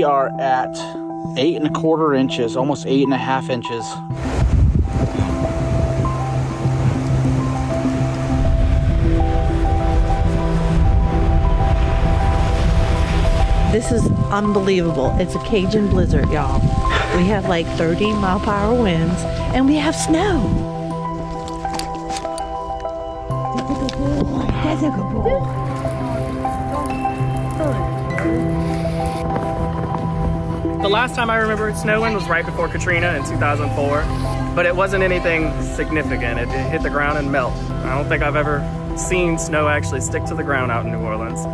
We are at 8¼ inches, almost 8½ inches. This is unbelievable. It's a Cajun blizzard, y'all. We have like 30-mile-per-hour winds, and we have snow. That's a good boy. The last time I remember it snowing was right before Katrina in 2004, but it wasn't anything significant. It hit the ground and melt. I don't think I've ever seen snow actually stick to the ground out in New Orleans.